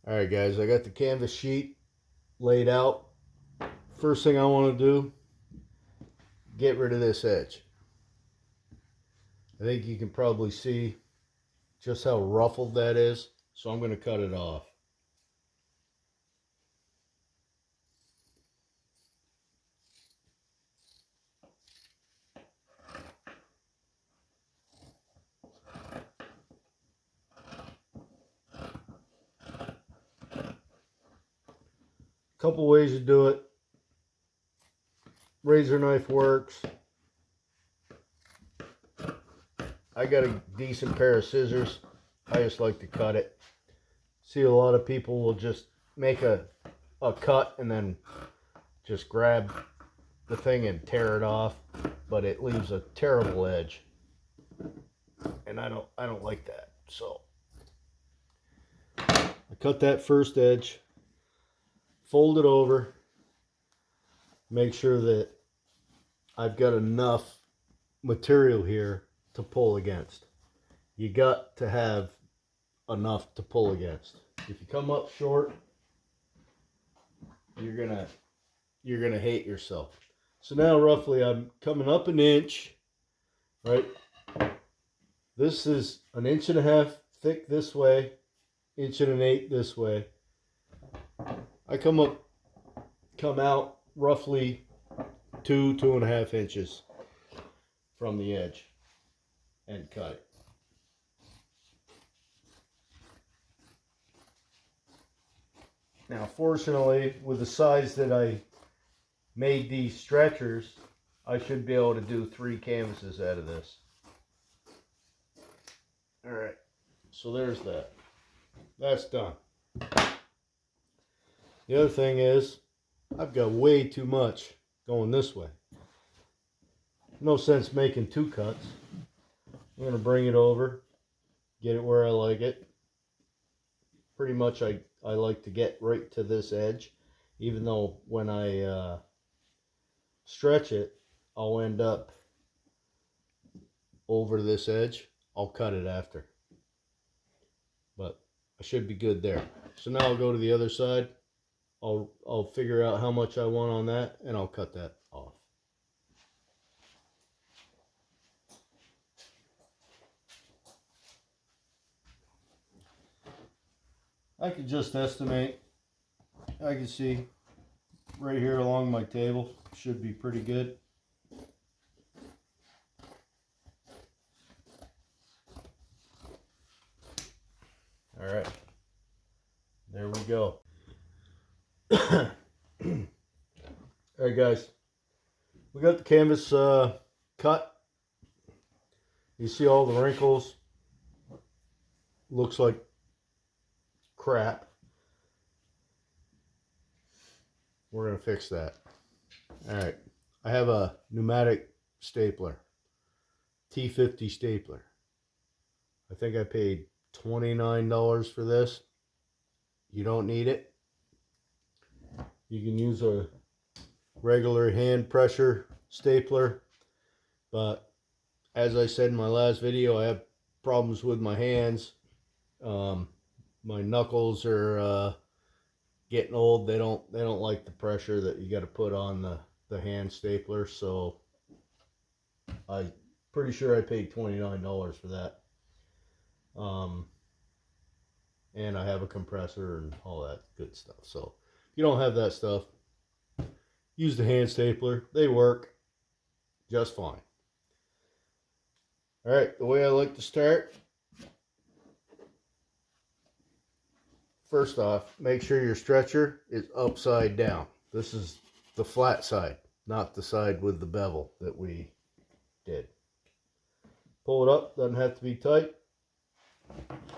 Alright guys, I got the canvas sheet laid out. First thing I want to do, get rid of this edge. I think you can probably see just how ruffled that is, so I'm going to cut it off. Couple ways to do it. Razor knife works. I got a decent pair of scissors. I just like to cut it. See, a lot of people will just make a cut and then just grab the thing and tear it off, but it leaves a terrible edge, and I don't like that. So I cut that first edge, fold it over, make sure that I've got enough material here to pull against. You got to have enough to pull against. If you come up short, you're gonna hate yourself. So now roughly I'm coming up an inch, right? This is 1.5 inches thick this way, 1.125 inches this way. I come out roughly 2.5 inches from the edge and cut it. Now, fortunately, with the size that I made these stretchers, I should be able to do 3 canvases out of this. All right, so there's that. That's done. The other thing is, I've got way too much going this way. No sense making 2 cuts. I'm going to bring it over, get it where I like it. Pretty much I like to get right to this edge, even though when I stretch it, I'll end up over this edge. I'll cut it after. But I should be good there. So now I'll go to the other side. I'll figure out how much I want on that, and I'll cut that off. I could just estimate. I can see right here along my table should be pretty good. All right, there we go. All right, guys, we got the canvas cut. You see all the wrinkles. Looks like crap. We're gonna fix that. All right, I have a pneumatic stapler, T50 stapler. I think I paid $29 for this. You don't need it. You can use a regular hand pressure stapler, but as I said in my last video, I have problems with my hands. My knuckles are getting old. They don't like the pressure that you got to put on the hand stapler. So I'm pretty sure I paid $29 for that. And I have a compressor and all that good stuff. So if you don't have that stuff, use the hand stapler. They work just fine. All right, the way I like to start. First off, make sure your stretcher is upside down. This is the flat side, not the side with the bevel that we did. Pull it up, doesn't have to be tight.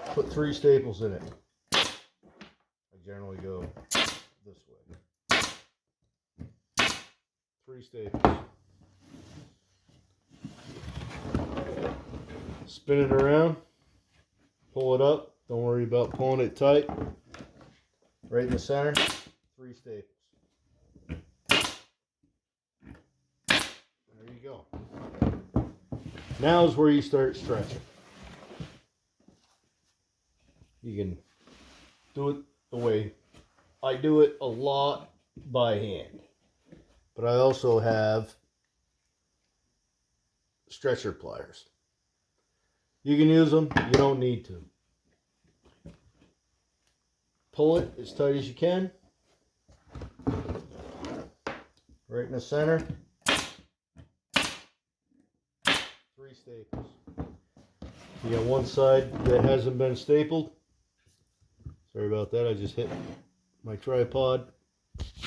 Put 3 staples in it. I generally go this way. 3 staples. Spin it around. Pull it up. Don't worry about pulling it tight. Right in the center. 3 staples. There you go. Now is where you start stretching. You can do it the way I do it a lot by hand. But I also have stretcher pliers. You can use them, you don't need to. Pull it as tight as you can. Right in the center. 3 staples. You got one side that hasn't been stapled. Sorry about that, I just hit my tripod.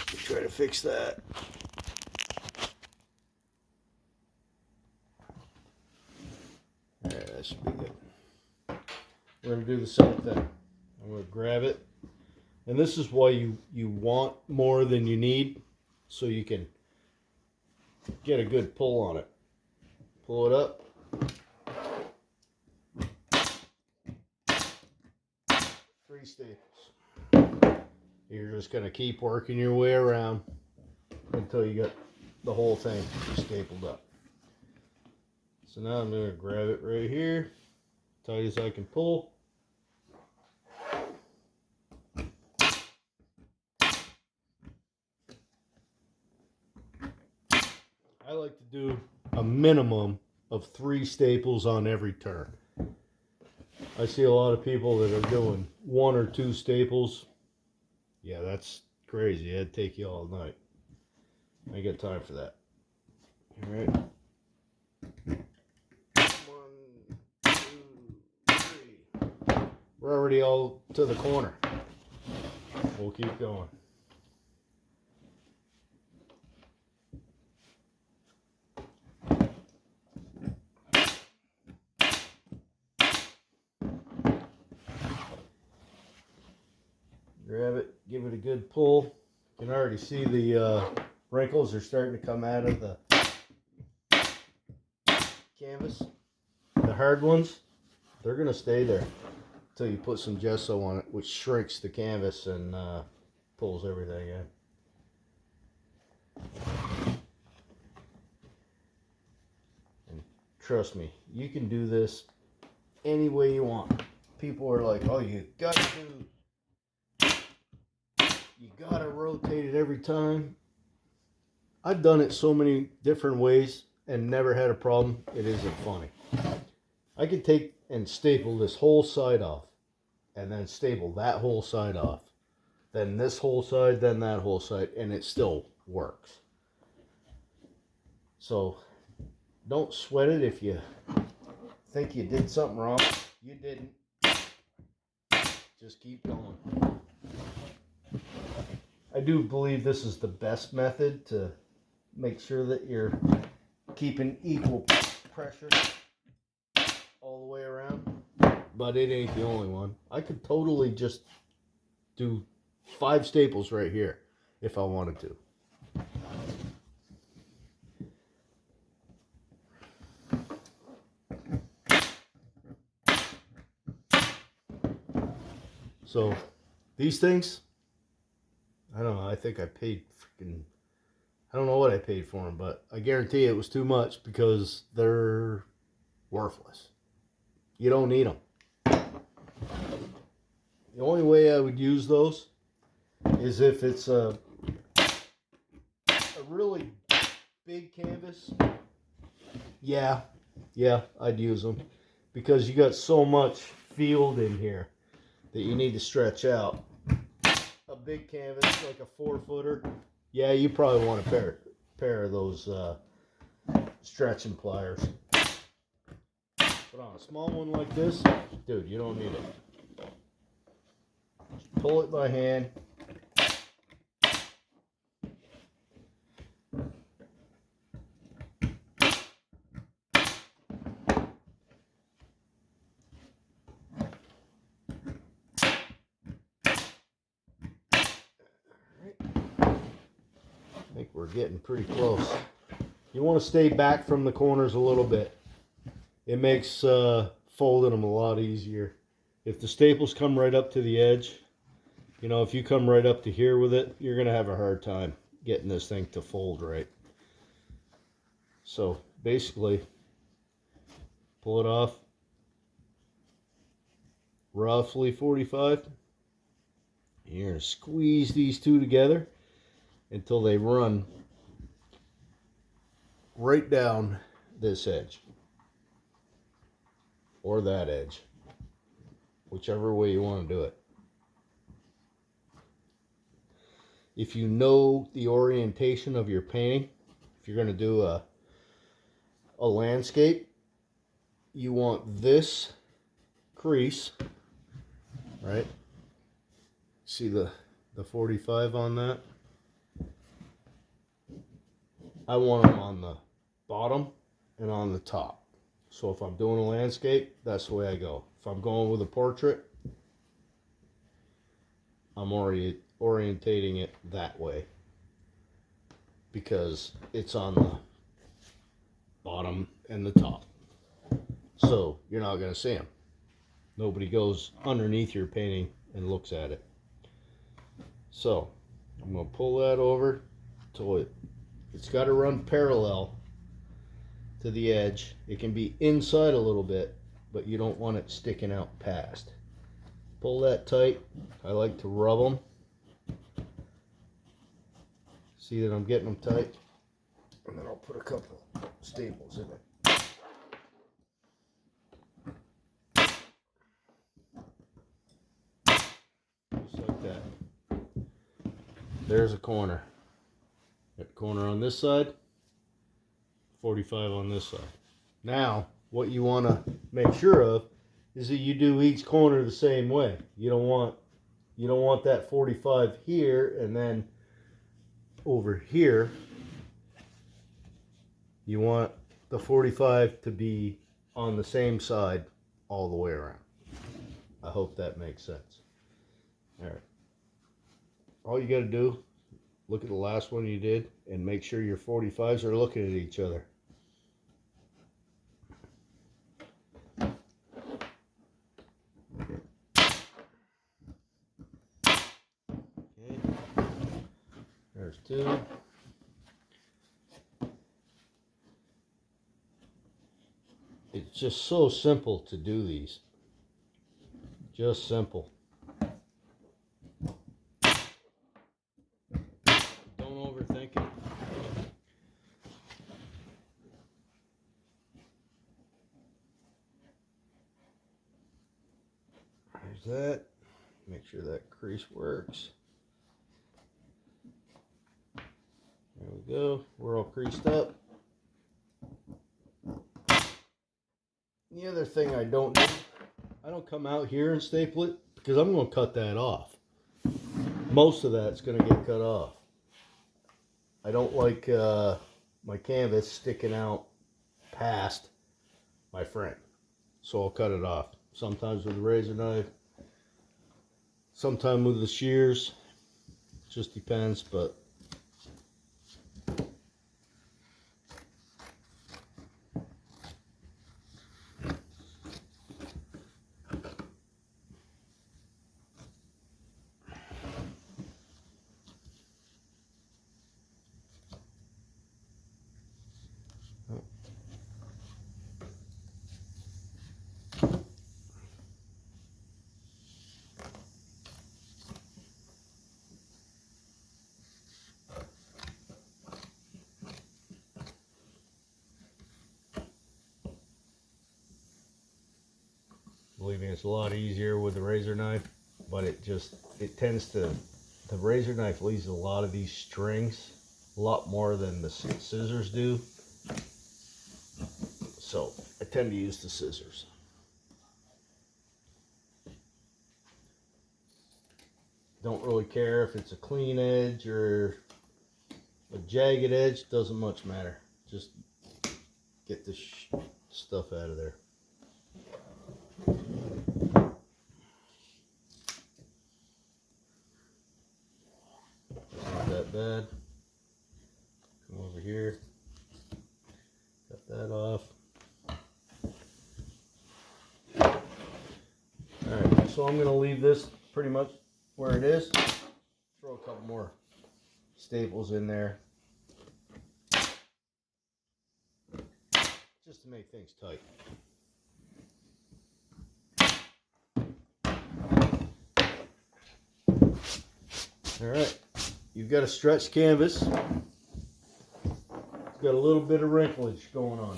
Try to fix that. Alright, that should be good. We're going to do the same thing. I'm going to grab it. And this is why you want more than you need, so you can get a good pull on it. Pull it up. 3 staples. You're just going to keep working your way around until you get the whole thing stapled up. So now I'm going to grab it right here, tight as I can pull. I like to do a minimum of 3 staples on every turn. I see a lot of people that are doing 1 or 2 staples. Yeah, that's crazy. It'd take you all night. I ain't got time for that. All right. 1, 2, 3. We're already all to the corner. We'll keep going. Grab it, give it a good pull. You can already see the wrinkles are starting to come out of the canvas. The hard ones, they're going to stay there until you put some gesso on it, which shrinks the canvas and pulls everything in. And trust me, you can do this any way you want. People are like, oh, you gotta rotate it every time. I've done it so many different ways and never had a problem. It isn't funny. I could take and staple this whole side off, and then staple that whole side off, then this whole side, then that whole side, and it still works. So don't sweat it if you think you did something wrong. You didn't. Just keep going. I do believe this is the best method to make sure that you're keeping equal pressure all the way around, but it ain't the only one. I could totally just do 5 staples right here if I wanted to. So these things, I don't know, I think I paid freaking, I don't know what I paid for them, but I guarantee it was too much because they're worthless. You don't need them. The only way I would use those is if it's a really big canvas. Yeah, I'd use them because you got so much field in here that you need to stretch out. A big canvas like a 4-footer, yeah, you probably want a pair of those stretching pliers. But on a small one like this, dude, you don't need it. Just pull it by hand. I think we're getting pretty close. You want to stay back from the corners a little bit. It makes folding them a lot easier. If the staples come right up to the edge, you know, if you come right up to here with it, you're going to have a hard time getting this thing to fold right. So basically, pull it off roughly 45. You're going to squeeze these two together until they run right down this edge or that edge, whichever way you want to do it. If you know the orientation of your painting, if you're going to do a landscape, you want this crease, right? See the 45 on that? I want them on the bottom and on the top. So if I'm doing a landscape, that's the way I go. If I'm going with a portrait, I'm orientating it that way because it's on the bottom and the top. So you're not going to see them. Nobody goes underneath your painting and looks at it. So I'm going to pull that over till it's got to run parallel to the edge. It can be inside a little bit, but you don't want it sticking out past. Pull that tight. I like to rub them. See that I'm getting them tight? And then I'll put a couple staples in it. Just like that. There's a corner. Got the corner on this side, 45 on this side. Now, what you want to make sure of is that you do each corner the same way. You don't want that 45 here and then over here. You want the 45 to be on the same side all the way around. I hope that makes sense. All right. All you got to do, look at the last one you did and make sure your 45s are looking at each other. Okay. There's two. It's just so simple to do these. Just simple. Don't overthink it. There's that. Make sure that crease works. There we go. We're all creased up. The other thing I don't do, I don't come out here and staple it because I'm going to cut that off. Most of that's going to get cut off. I don't like my canvas sticking out past my frame, so I'll cut it off. Sometimes with a razor knife, sometimes with the shears. Just depends, but believe me, it's a lot easier with the razor knife, but it tends to, the razor knife leaves a lot of these strings, a lot more than the scissors do. So I tend to use the scissors. Don't really care if it's a clean edge or a jagged edge, doesn't much matter. Just get the stuff out of there. Not that bad. Come over here, cut that off. Alright, so I'm going to leave this pretty much where it is. Throw a couple more staples in there just to make things tight. All right, you've got a stretched canvas. It's got a little bit of wrinklage going on.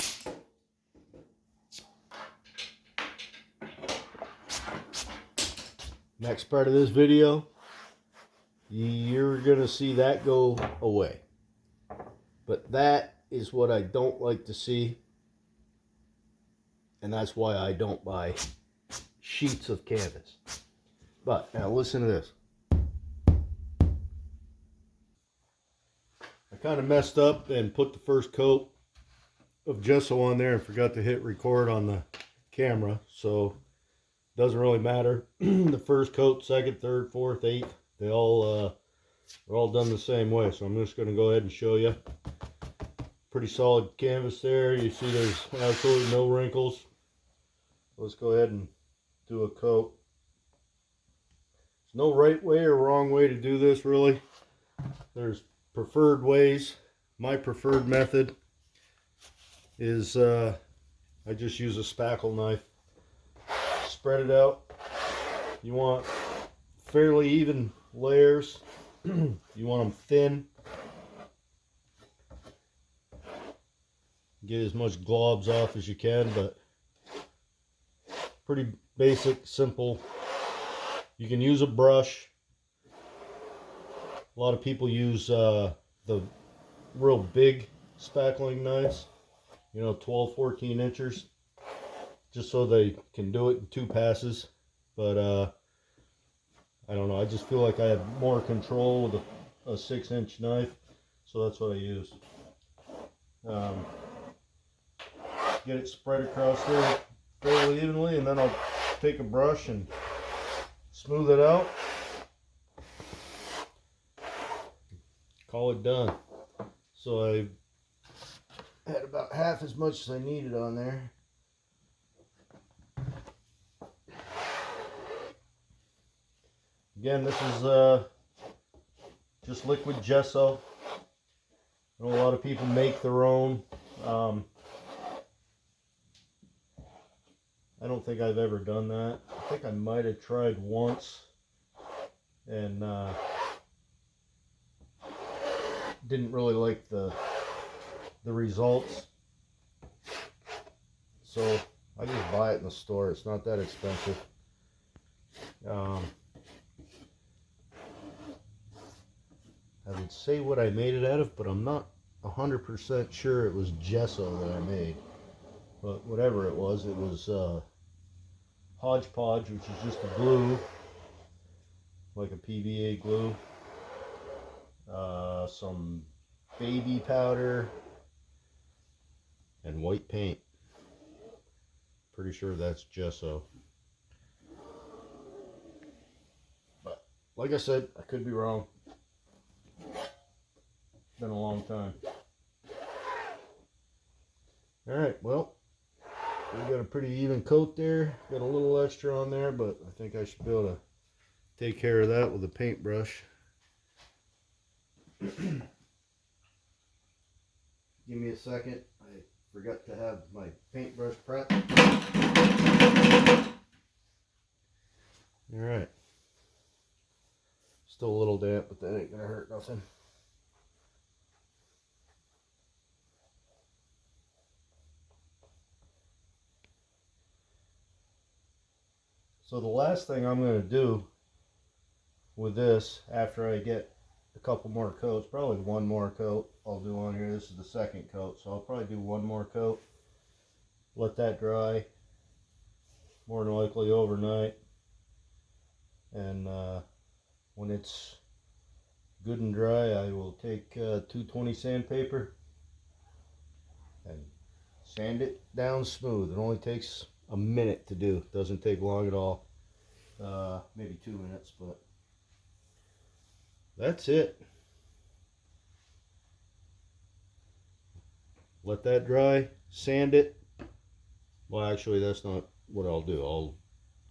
Next part of this video, you're gonna see that go away. But that is what I don't like to see, and that's why I don't buy sheets of canvas. But now listen to this. I kind of messed up and put the first coat of gesso on there and forgot to hit record on the camera, so it doesn't really matter. The first coat, second, third, fourth, eighth, they're all done the same way. So I'm just going to go ahead and show you. Pretty solid canvas there. You see there's absolutely no wrinkles. Let's go ahead and do a coat. There's no right way or wrong way to do this, really. There's preferred ways. My preferred method is I just use a spackle knife. Spread it out. You want fairly even layers. You want them thin. Get as much globs off as you can, but pretty basic, simple. You can use a brush. A lot of people use the real big spackling knives, you know, 12, 14 inches, just so they can do it in 2 passes. But I don't know, I just feel like I have more control with a 6-inch knife, so that's what I use. Get it spread across there fairly evenly, and then I'll take a brush and smooth it out. Call it done. So I had about half as much as I needed on there. Again, this is just liquid gesso. I know a lot of people make their own. I don't think I've ever done that. I think I might have tried once and didn't really like the results. So I just buy it in the store. It's not that expensive. I would say what I made it out of, but I'm not 100% sure it was gesso that I made. But whatever it was Hodgepodge, which is just a glue, like a PVA glue, some baby powder, and white paint. Pretty sure that's gesso. But like I said, I could be wrong. It's been a long time. Alright, well, we got a pretty even coat there. Got a little extra on there, but I think I should be able to take care of that with a paintbrush. Give me a second. I forgot to have my paintbrush prepped. Alright. Still a little damp, but that ain't gonna hurt nothing. So the last thing I'm going to do with this, after I get a couple more coats, probably one more coat I'll do on here. This is the second coat, so I'll probably do one more coat. Let that dry, more than likely overnight. And when it's good and dry, I will take 220 sandpaper and sand it down smooth. It only takes a minute to do. Doesn't take long at all. Maybe 2 minutes, but that's it. Let that dry, sand it. Well, actually, that's not what I'll do. I'll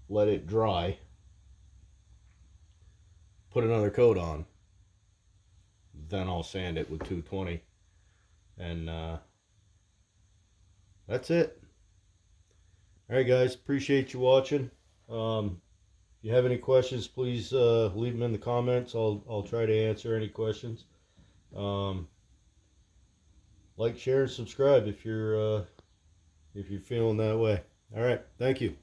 let it dry, put another coat on, then I'll sand it with 220, and that's it. Alright guys, appreciate you watching. If you have any questions, please leave them in the comments. I'll try to answer any questions. Like, share, and subscribe if you're feeling that way. All right, thank you.